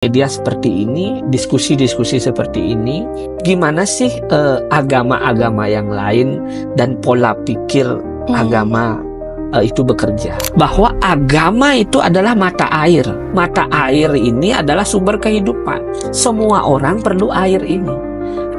Media seperti ini, diskusi-diskusi seperti ini, gimana sih agama-agama yang lain dan pola pikir agama itu bekerja? Bahwa agama itu adalah mata air. Mata air ini adalah sumber kehidupan. Semua orang perlu air ini.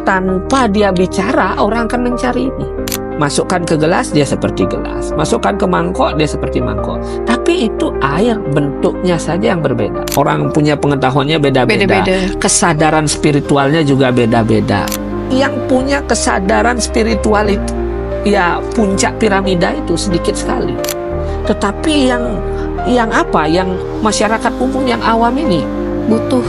Tanpa dia bicara, orang akan mencari ini. Masukkan ke gelas, dia seperti gelas. Masukkan ke mangkok, dia seperti mangkok. Tapi itu air, bentuknya saja yang berbeda. Orang punya pengetahuannya beda-beda. Kesadaran spiritualnya juga beda-beda. Yang punya kesadaran spiritual itu, ya puncak piramida itu sedikit sekali. Tetapi yang masyarakat umum, yang awam ini,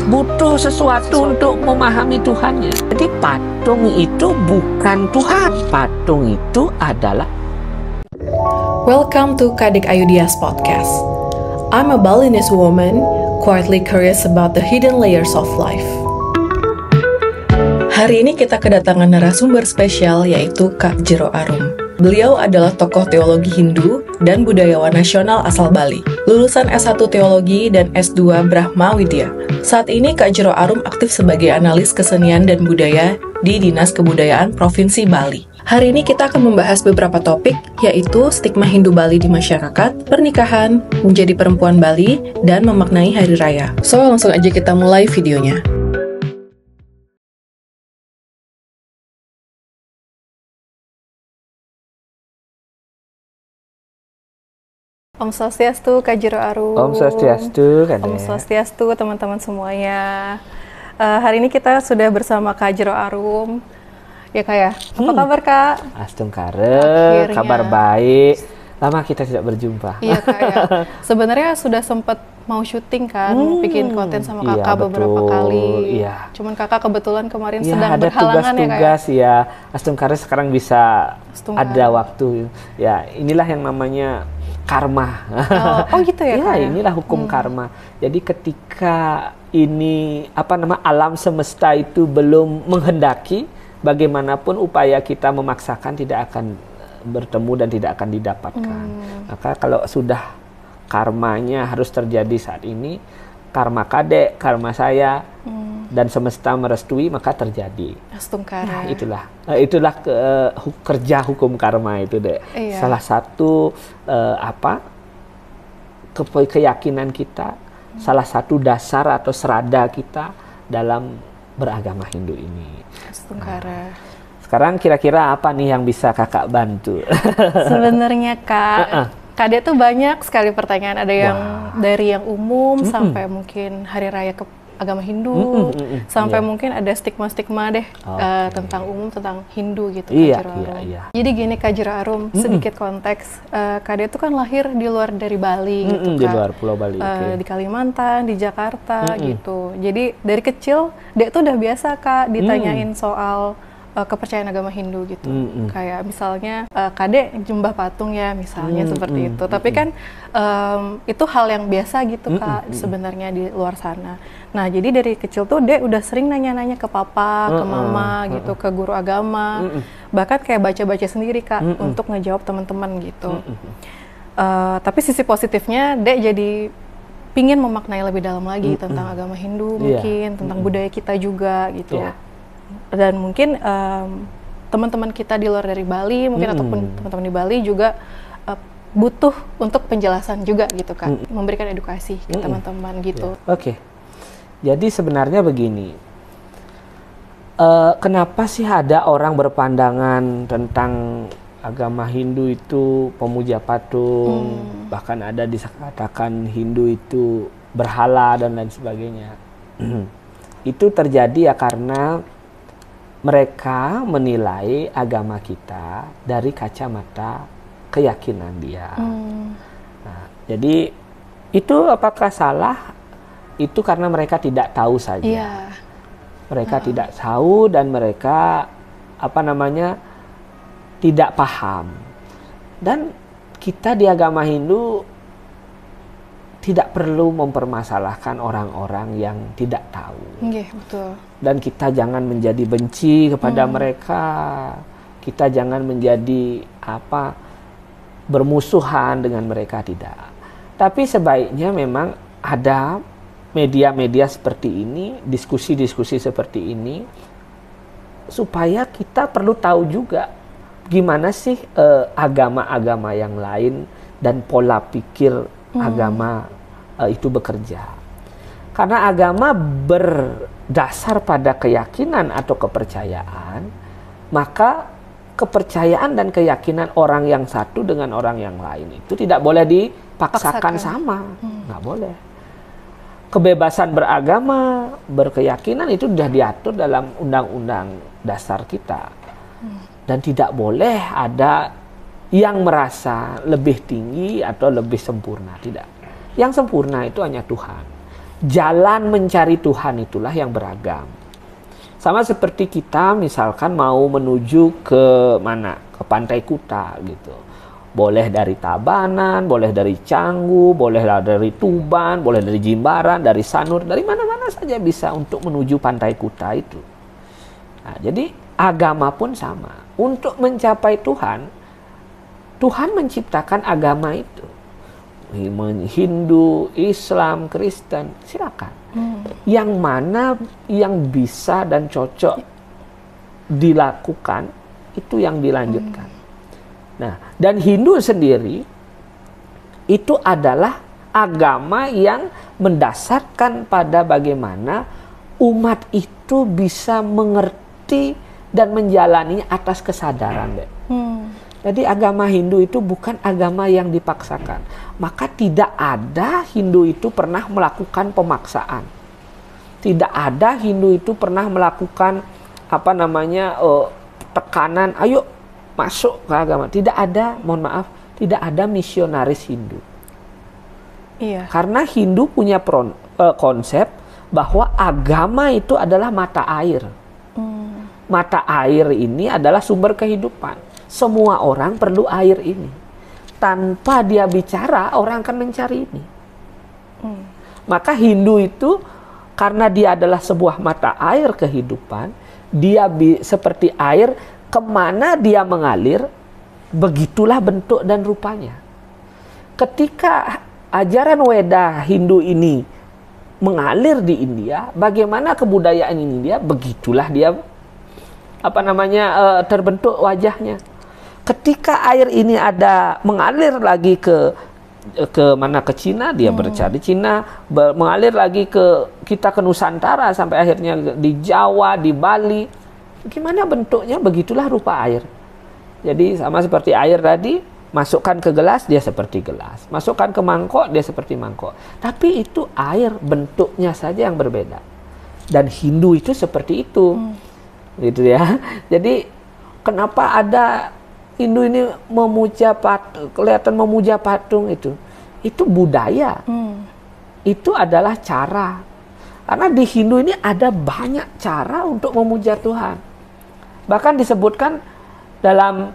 butuh sesuatu untuk memahami Tuhannya. Jadi patung itu bukan Tuhan. Patung itu adalah. Welcome to Kadek Ayudias podcast. I'm a Balinese woman, quietly curious about the hidden layers of life. Hari ini kita kedatangan narasumber spesial, yaitu Kak Jero Arum. Beliau adalah tokoh teologi Hindu dan budayawan nasional asal Bali. Lulusan S1 Teologi dan S2 Brahma Widya. Saat ini Kak Jero Arum aktif sebagai analis kesenian dan budaya di Dinas Kebudayaan Provinsi Bali. Hari ini kita akan membahas beberapa topik, yaitu stigma Hindu Bali di masyarakat, pernikahan, menjadi perempuan Bali, dan memaknai hari raya. So, langsung aja kita mulai videonya. Om Swastiastu, Kak Jero Arum. Om Swastiastu, Kak. Om Swastiastu, teman-teman semuanya. Hari ini kita sudah bersama Kak Jero Arum. Ya Kak ya, apa kabar Kak? Astungkare, kabar baik. Lama kita tidak berjumpa. Iya Kak ya. Sebenarnya sudah sempat mau syuting kan, bikin konten sama Kakak beberapa kali. Iya. Cuman Kakak kebetulan kemarin ya, sedang ada berhalangan tugas-tugas ya Kak ya. Astungkare sekarang bisa ada waktu. Ya, inilah yang namanya karma. Oh gitu ya Kak? Ya, inilah hukum karma. Jadi ketika ini alam semesta itu belum menghendaki, bagaimanapun upaya kita memaksakan tidak akan bertemu dan tidak akan didapatkan. Maka kalau sudah karmanya harus terjadi saat ini, karma Kadek, karma saya, dan semesta merestui, maka terjadi. Astungkare. Nah, itulah kerja hukum karma itu deh. Iya. Salah satu keyakinan kita, salah satu dasar atau serada kita dalam beragama Hindu ini. Astungkare. Sekarang kira-kira apa nih yang bisa kakak bantu? Sebenarnya Kak, Kadek tuh banyak sekali pertanyaan. Ada yang dari yang umum sampai mungkin hari raya agama Hindu, sampai mungkin ada stigma-stigma deh tentang umum, tentang Hindu gitu. Iya, Kak Jero Arum. iya. Jadi gini Kak Jero Arum, sedikit konteks. Kadek tuh kan lahir di luar dari Bali gitu Kak. Di luar Pulau Bali. Di Kalimantan, di Jakarta gitu. Jadi dari kecil, Dek tuh udah biasa Kak ditanyain soal kepercayaan agama Hindu gitu. Kayak misalnya Kadek nyembah patung ya misalnya seperti itu. Tapi kan itu hal yang biasa gitu Kak sebenarnya di luar sana. Nah jadi dari kecil tuh Dek udah sering nanya-nanya ke papa, ke mama gitu, ke guru agama. Bahkan kayak baca-baca sendiri Kak untuk ngejawab teman-teman gitu. Tapi sisi positifnya Dek jadi pingin memaknai lebih dalam lagi tentang agama Hindu mungkin, tentang budaya kita juga gitu. Dan mungkin teman-teman kita di luar dari Bali mungkin ataupun teman-teman di Bali juga butuh untuk penjelasan juga gitu Kak, memberikan edukasi ke teman-teman gitu. Oke. Jadi sebenarnya begini, kenapa sih ada orang berpandangan tentang agama Hindu itu pemuja patung, bahkan ada dikatakan Hindu itu berhala dan lain sebagainya. Itu terjadi ya karena mereka menilai agama kita dari kacamata keyakinan dia. Nah, jadi itu apakah salah? Itu karena mereka tidak tahu saja. Yeah. Mereka tidak tahu dan mereka tidak paham. Dan kita di agama Hindu tidak perlu mempermasalahkan orang-orang yang tidak tahu. Betul. Dan kita jangan menjadi benci kepada mereka. Kita jangan menjadi bermusuhan dengan mereka, tidak. Tapi sebaiknya memang ada media-media seperti ini, diskusi-diskusi seperti ini, supaya kita perlu tahu juga gimana sih agama-agama yang lain dan pola pikir agama itu bekerja. Karena agama berdasar pada keyakinan atau kepercayaan, maka kepercayaan dan keyakinan orang yang satu dengan orang yang lain itu tidak boleh dipaksakan sama, nggak boleh. Kebebasan beragama, berkeyakinan itu sudah diatur dalam undang-undang dasar kita. Dan tidak boleh ada yang merasa lebih tinggi atau lebih sempurna, tidak. Yang sempurna itu hanya Tuhan. Jalan mencari Tuhan itulah yang beragam. Sama seperti kita misalkan mau menuju ke mana? Ke Pantai Kuta gitu. Boleh dari Tabanan, boleh dari Canggu, boleh dari Tuban, boleh dari Jimbaran, dari Sanur, dari mana-mana saja bisa untuk menuju Pantai Kuta itu. Nah, jadi agama pun sama. Untuk mencapai Tuhan, Tuhan menciptakan agama itu. Hindu, Islam, Kristen, silakan. Yang mana yang bisa dan cocok dilakukan, itu yang dilanjutkan. Nah, dan Hindu sendiri itu adalah agama yang mendasarkan pada bagaimana umat itu bisa mengerti dan menjalani atas kesadaran. Jadi agama Hindu itu bukan agama yang dipaksakan. Maka tidak ada Hindu itu pernah melakukan pemaksaan. Tidak ada Hindu itu pernah melakukan tekanan, ayo masuk ke agama. Tidak ada, mohon maaf, tidak ada misionaris Hindu. Iya. Karena Hindu punya konsep bahwa agama itu adalah mata air. Mata air ini adalah sumber kehidupan. Semua orang perlu air ini. Tanpa dia bicara, orang akan mencari ini. Maka Hindu itu, karena dia adalah sebuah mata air kehidupan, dia seperti air, kemana dia mengalir, begitulah bentuk dan rupanya. Ketika ajaran Weda Hindu ini mengalir di India, bagaimana kebudayaan India, begitulah dia terbentuk wajahnya. Ketika air ini ada mengalir lagi ke Cina, dia bercari Cina, mengalir lagi ke Nusantara sampai akhirnya di Jawa, di Bali. Gimana bentuknya, begitulah rupa air. Jadi sama seperti air tadi, masukkan ke gelas, dia seperti gelas. Masukkan ke mangkok, dia seperti mangkok. Tapi itu air, bentuknya saja yang berbeda. Dan Hindu itu seperti itu. Gitu ya. Jadi kenapa ada Hindu ini kelihatan memuja patung itu budaya. Itu adalah cara. Karena di Hindu ini ada banyak cara untuk memuja Tuhan. Bahkan disebutkan dalam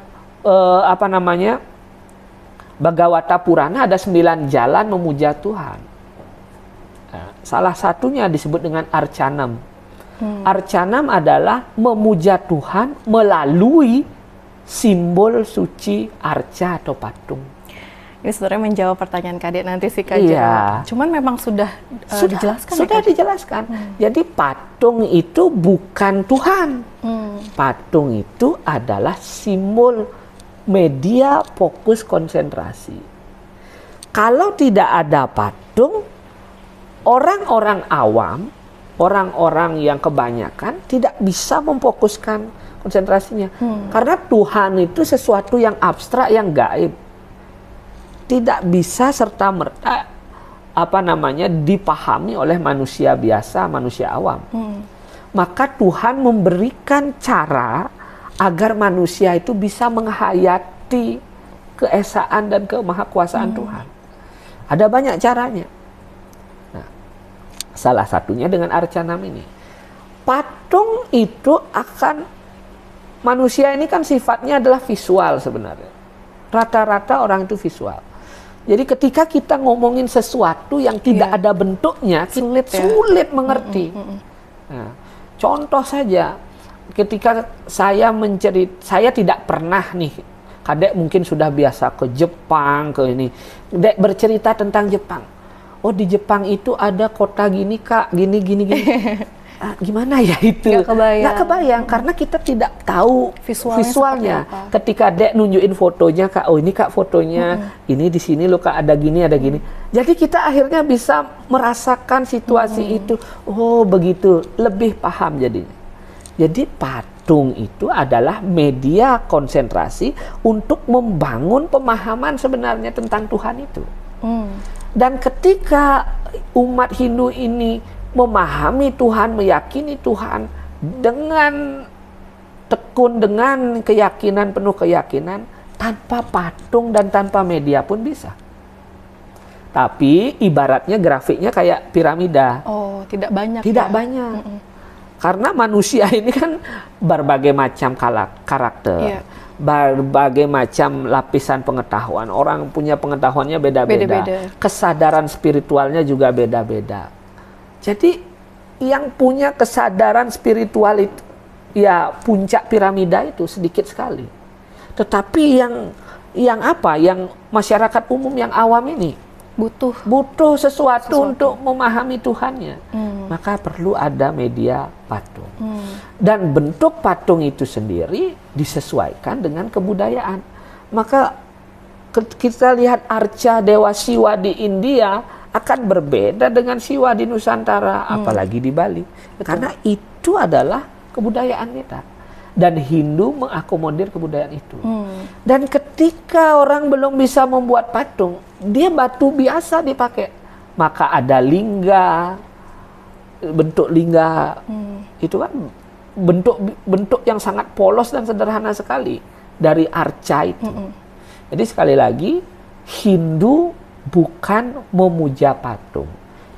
Bhagavata Purana ada 9 jalan memuja Tuhan. Salah satunya disebut dengan Arcanam. Arcanam adalah memuja Tuhan melalui simbol suci arca atau patung. Ini sebenarnya menjawab pertanyaan Kadek nanti sih Kak. Iya. Cuman memang sudah dijelaskan. Sudah dijelaskan. Jadi patung itu bukan Tuhan. Patung itu adalah simbol media fokus konsentrasi. Kalau tidak ada patung, orang-orang awam, orang-orang yang kebanyakan tidak bisa memfokuskan konsentrasinya. Karena Tuhan itu sesuatu yang abstrak, yang gaib. Tidak bisa serta-merta dipahami oleh manusia biasa, manusia awam. Maka Tuhan memberikan cara agar manusia itu bisa menghayati keesaan dan kemahakuasaan Tuhan. Ada banyak caranya. Nah, salah satunya dengan Arcanam ini. Patung itu manusia ini kan sifatnya adalah visual sebenarnya. Rata-rata orang itu visual. Jadi ketika kita ngomongin sesuatu yang tidak ada bentuknya, sulit mengerti. Nah, contoh saja, ketika saya tidak pernah nih, Kadek mungkin sudah biasa ke Jepang, ke ini. Dek bercerita tentang Jepang. oh di Jepang itu ada kota gini Kak, gini. Gimana ya itu? Nggak kebayang karena kita tidak tahu visualnya. Ketika Dek nunjukin fotonya Kak, oh ini Kak fotonya, ini di sini loh Kak ada gini. Jadi kita akhirnya bisa merasakan situasi itu. Oh begitu, lebih paham jadinya. Jadi patung itu adalah media konsentrasi untuk membangun pemahaman sebenarnya tentang Tuhan itu. Dan ketika umat Hindu ini memahami Tuhan, meyakini Tuhan dengan tekun, dengan keyakinan, penuh keyakinan, tanpa patung dan tanpa media pun bisa. Tapi ibaratnya grafiknya kayak piramida. Oh, tidak banyak. Tidak banyak. Karena manusia ini kan berbagai macam karakter. Berbagai macam lapisan pengetahuan. Orang punya pengetahuannya beda-beda. Kesadaran spiritualnya juga beda-beda. Jadi yang punya kesadaran spiritual itu, ya puncak piramida itu sedikit sekali. Tetapi yang masyarakat umum yang awam ini butuh sesuatu untuk memahami Tuhannya. Maka perlu ada media patung. Dan bentuk patung itu sendiri disesuaikan dengan kebudayaan. Maka kita lihat arca Dewa Siwa di India akan berbeda dengan Siwa di Nusantara, apalagi di Bali. Karena itu adalah kebudayaan kita. Dan Hindu mengakomodir kebudayaan itu. Dan ketika orang belum bisa membuat patung, dia batu biasa dipakai. Maka ada lingga, bentuk lingga, itu kan bentuk yang sangat polos dan sederhana sekali dari arca itu. Jadi sekali lagi, Hindu bukan memuja patung,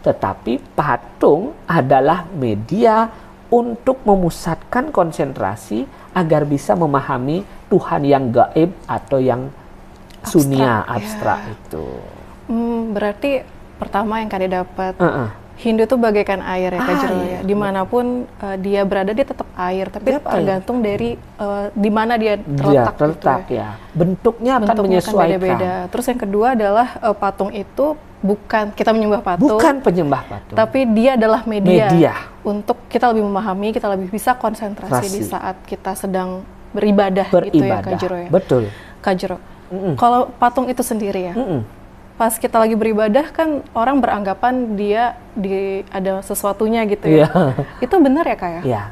tetapi patung adalah media untuk memusatkan konsentrasi agar bisa memahami Tuhan yang gaib atau yang sunia, abstrak itu. Berarti pertama yang Kade dapat, Hindu itu bagaikan air ya Kak Jero ya. Dimanapun dia berada dia tetap air, tapi tergantung dari di mana dia terletak gitu ya. Bentuknya akan menyesuaikan. Beda-beda. Terus yang kedua adalah patung itu bukan kita menyembah patung. Bukan penyembah patung. Tapi dia adalah media untuk kita lebih memahami, kita lebih bisa konsentrasi di saat kita sedang beribadah. Gitu ya Kak Jero ya. Betul. Kak Jero. Kalau patung itu sendiri ya. Pas kita lagi beribadah kan orang beranggapan dia ada sesuatunya gitu ya. Itu benar ya Kak ya? Iya.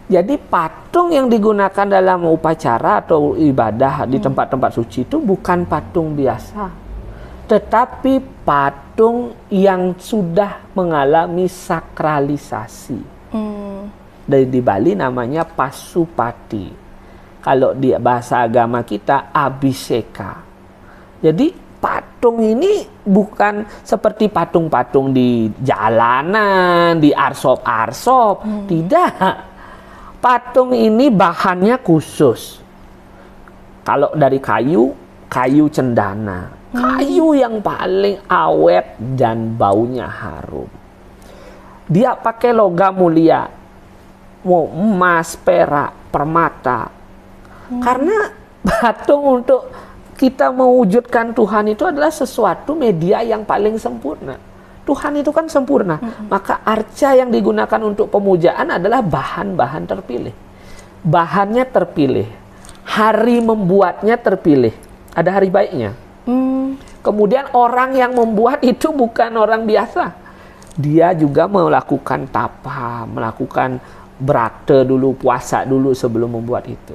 Jadi patung yang digunakan dalam upacara atau ibadah di tempat-tempat suci itu bukan patung biasa. Tetapi patung yang sudah mengalami sakralisasi. Dari di Bali namanya pasupati. Kalau di bahasa agama kita abhiseka. Jadi patung ini bukan seperti patung-patung di jalanan, di arsop-arsop. Tidak. Patung ini bahannya khusus. Kalau dari kayu cendana. Kayu yang paling awet dan baunya harum. Dia pakai logam mulia. Mau emas, perak, permata. Karena patung untuk kita mewujudkan Tuhan itu adalah sesuatu media yang paling sempurna. Tuhan itu kan sempurna. Maka arca yang digunakan untuk pemujaan adalah bahan-bahan terpilih. Bahannya terpilih. Hari membuatnya terpilih. Ada hari baiknya. Kemudian orang yang membuat itu bukan orang biasa. Dia juga melakukan tapa, melakukan brata dulu, puasa dulu sebelum membuat itu.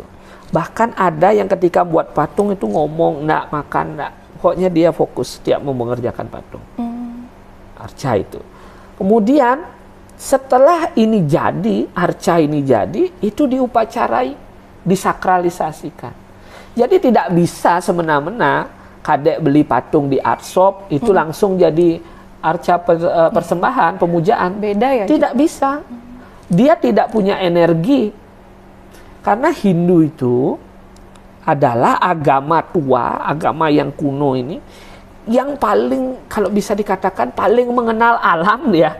Bahkan ada yang ketika buat patung itu ngomong, nggak makan, nggak. Pokoknya dia fokus setiap mau mengerjakan patung. Arca itu. Kemudian setelah ini jadi, arca ini jadi, itu diupacarai, disakralisasikan. Jadi tidak bisa semena-mena Kadek beli patung di art shop, itu langsung jadi arca persembahan, pemujaan. Beda ya? Tidak bisa. Dia tidak punya energi. Karena Hindu itu adalah agama tua, agama yang kuno ini, yang paling, kalau bisa dikatakan, paling mengenal alam ya.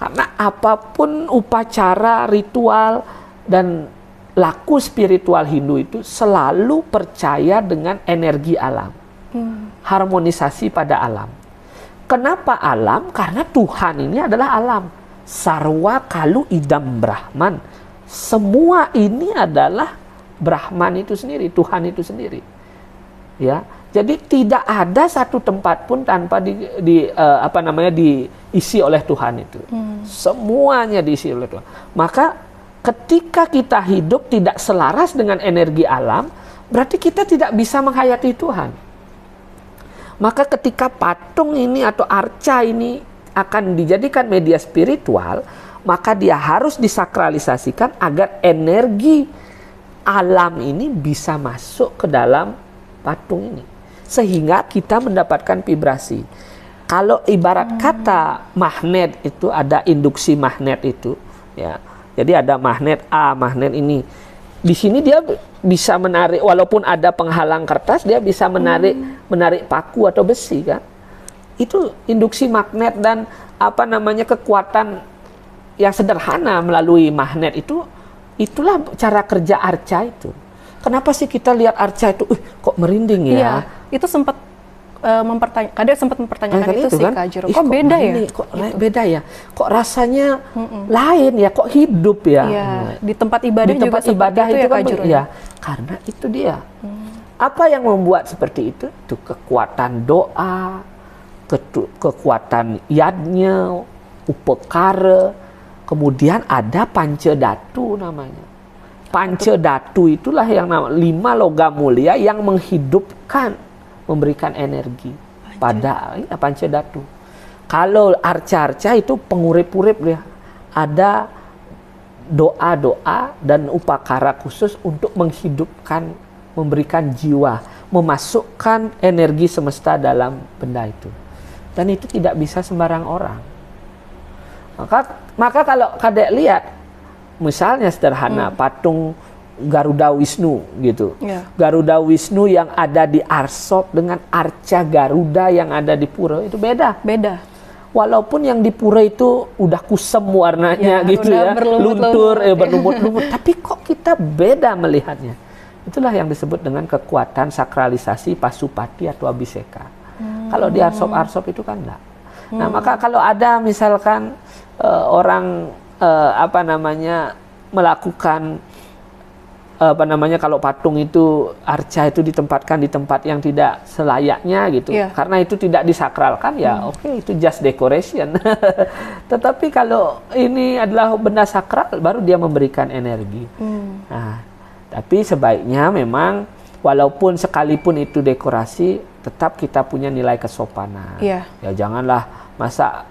Karena apapun upacara, ritual, dan laku spiritual Hindu itu selalu percaya dengan energi alam. Harmonisasi pada alam. Kenapa alam? Karena Tuhan ini adalah alam. Sarwa kalu idam Brahman. Semua ini adalah Brahman itu sendiri, Tuhan itu sendiri. Ya, jadi tidak ada satu tempat pun tanpa diisi oleh Tuhan itu. Semuanya diisi oleh Tuhan. Maka ketika kita hidup tidak selaras dengan energi alam, berarti kita tidak bisa menghayati Tuhan. Maka ketika patung ini atau arca ini akan dijadikan media spiritual, maka dia harus disakralisasikan agar energi alam ini bisa masuk ke dalam patung ini. Sehingga kita mendapatkan vibrasi. Kalau ibarat kata magnet itu ada induksi magnet itu, ya. Jadi ada magnet A, magnet ini. Di sini dia bisa menarik, walaupun ada penghalang kertas, dia bisa menarik paku atau besi, kan? Itu induksi magnet dan kekuatan yang sederhana melalui magnet itu. Itulah cara kerja arca itu. Kenapa sih kita lihat arca itu, kok merinding ya? Iya, itu sempat mempertanyakan itu sih, kan? Kak Jero. Kok beda ya? Kok beda ya? Kok rasanya lain ya? Kok hidup ya? Iya, di tempat ibadah di juga tempat ibadah itu itu ya, kan Kak Jero. ya, karena itu dia. Apa yang membuat seperti itu? Itu kekuatan doa, kekuatan yadnya, upekara, kemudian ada pancadatu namanya. Pancadatu itulah yang 5 logam mulia yang menghidupkan, memberikan energi pada pancadatu. Kalau arca-arca itu pengurip-urip dia. Ada doa-doa dan upakara khusus untuk menghidupkan, memberikan jiwa, memasukkan energi semesta dalam benda itu. Dan itu tidak bisa sembarang orang. Maka kalau Kadek lihat, misalnya sederhana patung Garuda Wisnu gitu. Garuda Wisnu yang ada di Arsop dengan arca Garuda yang ada di pura itu beda. Walaupun yang di pura itu udah kusem warnanya gitu ya, luntur, berlumut-lumut, tapi kok kita beda melihatnya. Itulah yang disebut dengan kekuatan sakralisasi Pasupati atau Abhiseka. Kalau di Arsop itu kan enggak. Nah, maka kalau ada misalkan orang melakukan kalau patung itu arca itu ditempatkan di tempat yang tidak selayaknya gitu, karena itu tidak disakralkan, ya oke, itu just decoration. Tetapi kalau ini adalah benda sakral, baru dia memberikan energi. Nah, tapi sebaiknya memang walaupun sekalipun itu dekorasi, tetap kita punya nilai kesopanan. Ya janganlah masa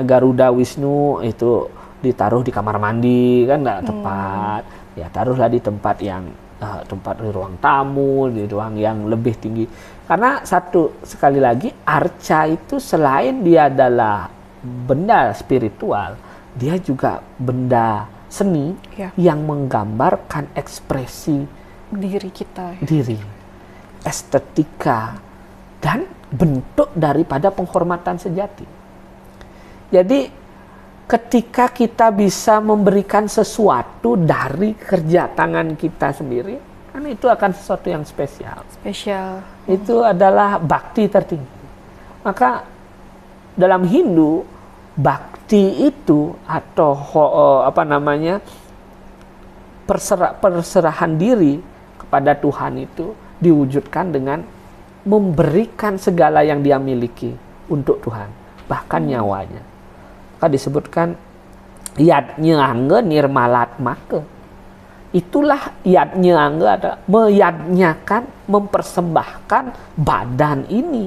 Garuda Wisnu itu ditaruh di kamar mandi, kan nggak tepat. Ya taruhlah di tempat yang di ruang tamu, di ruang yang lebih tinggi. Karena sekali lagi arca itu selain dia adalah benda spiritual, dia juga benda seni yang menggambarkan ekspresi diri, estetika dan bentuk daripada penghormatan sejati. Jadi ketika kita bisa memberikan sesuatu dari kerja tangan kita sendiri, kan itu akan sesuatu yang spesial. Itu adalah bakti tertinggi. Maka dalam Hindu, bakti itu atau perserahan diri kepada Tuhan itu diwujudkan dengan memberikan segala yang dia miliki untuk Tuhan, bahkan nyawanya. Disebutkan yadnya angga nirmalat maka. Itulah yadnya angga, ada meyadnyakan, mempersembahkan badan ini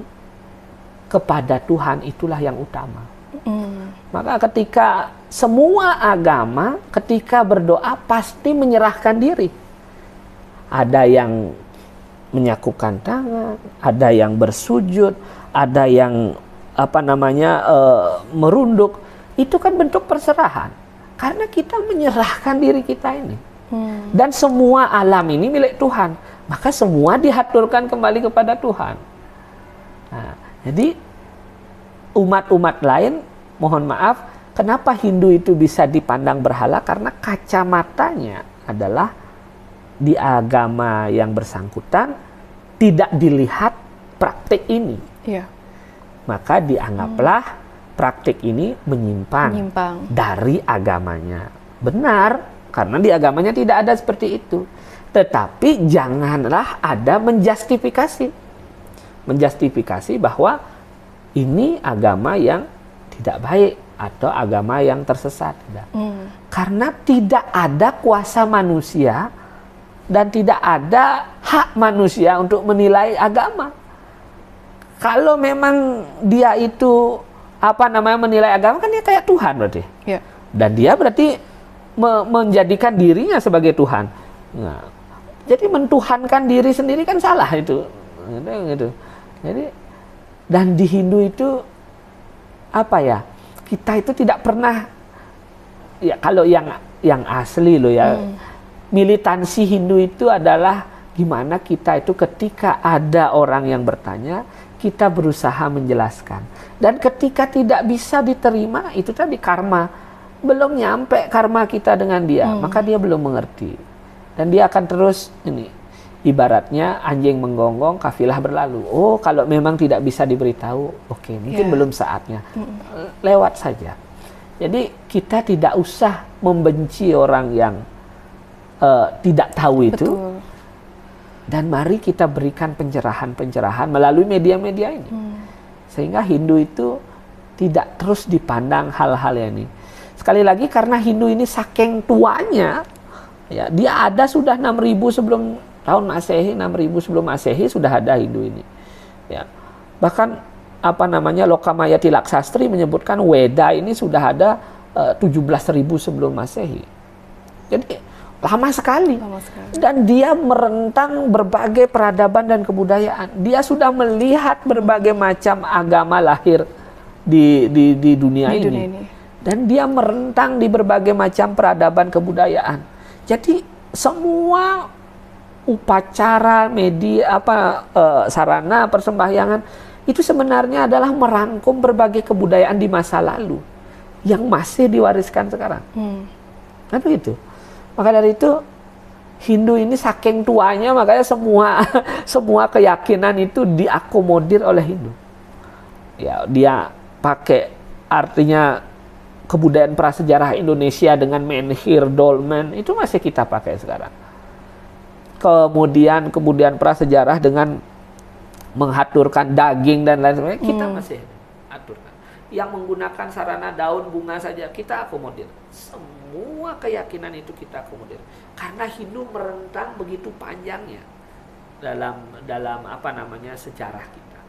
kepada Tuhan, itulah yang utama. Maka ketika semua agama ketika berdoa pasti menyerahkan diri. Ada yang menyakupkan tangan, ada yang bersujud, ada yang merunduk. Itu kan bentuk perserahan, karena kita menyerahkan diri kita ini. Dan semua alam ini milik Tuhan, maka semua dihaturkan kembali kepada Tuhan. Nah, jadi umat-umat lain, mohon maaf, kenapa Hindu itu bisa dipandang berhala? Karena kacamatanya adalah di agama yang bersangkutan tidak dilihat praktik ini. maka dianggaplah praktik ini menyimpang dari agamanya. Benar, karena di agamanya tidak ada seperti itu. Tetapi janganlah ada menjustifikasi bahwa ini agama yang tidak baik atau agama yang tersesat. Karena tidak ada kuasa manusia dan tidak ada hak manusia untuk menilai agama. Kalau memang dia itu menilai agama, kan dia kayak Tuhan berarti. Yeah. Dan dia berarti menjadikan dirinya sebagai Tuhan. Nah, jadi mentuhankan diri sendiri kan salah itu. Gitu. Jadi, dan di Hindu itu kita itu tidak pernah, ya kalau yang asli loh ya, militansi Hindu itu adalah gimana kita itu ketika ada orang yang bertanya, kita berusaha menjelaskan. Dan ketika tidak bisa diterima, itu tadi karma. Belum nyampe karma kita dengan dia, maka dia belum mengerti. Dan dia akan terus ibaratnya anjing menggonggong, kafilah berlalu. Oh, kalau memang tidak bisa diberitahu, oke, mungkin belum saatnya. Lewat saja. Jadi kita tidak usah membenci orang yang tidak tahu itu. Betul. Dan mari kita berikan pencerahan-pencerahan melalui media-media ini. Sehingga Hindu itu tidak terus dipandang hal-hal ini. Sekali lagi karena Hindu ini saking tuanya, ya, dia ada sudah 6.000 sebelum tahun Masehi, 6.000 sebelum Masehi sudah ada Hindu ini. Ya. Bahkan Lokamaya Tilaksastri menyebutkan Weda ini sudah ada 17.000 sebelum Masehi. Jadi lama sekali. Dan dia merentang berbagai peradaban dan kebudayaan. Dia sudah melihat berbagai macam agama lahir di dunia ini. Dan dia merentang di berbagai macam peradaban kebudayaan. Jadi semua upacara, sarana persembahyangan itu sebenarnya adalah merangkum berbagai kebudayaan di masa lalu yang masih diwariskan sekarang. Kan begitu. Maka dari itu Hindu ini saking tuanya, makanya semua keyakinan itu diakomodir oleh Hindu. Ya, dia pakai artinya kebudayaan prasejarah Indonesia dengan menhir, dolmen itu masih kita pakai sekarang. Kemudian kebudayaan prasejarah dengan menghaturkan daging dan lain sebagainya kita masih aturkan. Yang menggunakan sarana daun bunga saja kita akomodir. Semua keyakinan itu kita akomodir. Karena Hindu merentang begitu panjangnya dalam sejarah kita.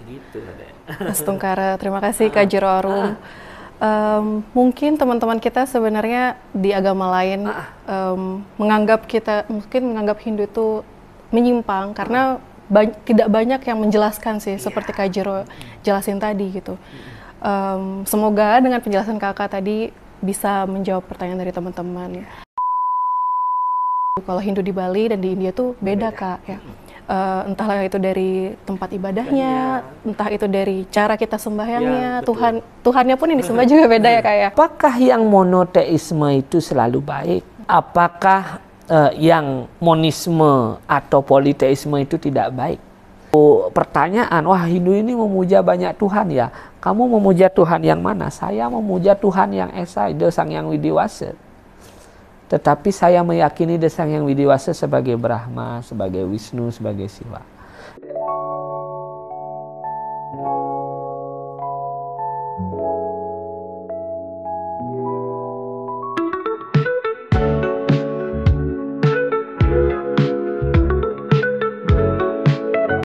Begitu deh. Mas Tungkara, terima kasih Kak Jero Arum. Mungkin teman-teman kita sebenarnya di agama lain menganggap Hindu itu menyimpang karena tidak banyak yang menjelaskan sih, seperti Kak Jero jelasin tadi gitu. Semoga dengan penjelasan kakak tadi bisa menjawab pertanyaan dari teman-teman. Kalau Hindu di Bali dan di India tuh beda Kak ya. Entahlah itu dari tempat ibadahnya, entah itu dari cara kita sembahyangnya, Tuhannya pun yang disembah juga beda ya Kak ya. Apakah yang monoteisme itu selalu baik? Apakah yang monisme atau politeisme itu tidak baik? Pertanyaan, wah Hindu ini memuja banyak Tuhan ya. Kamu memuja Tuhan yang mana? Saya memuja Tuhan yang Esa, Sang Hyang Widiwasa. Tetapi saya meyakini Sang Hyang Widiwasa sebagai Brahma, sebagai Wisnu, sebagai Siwa.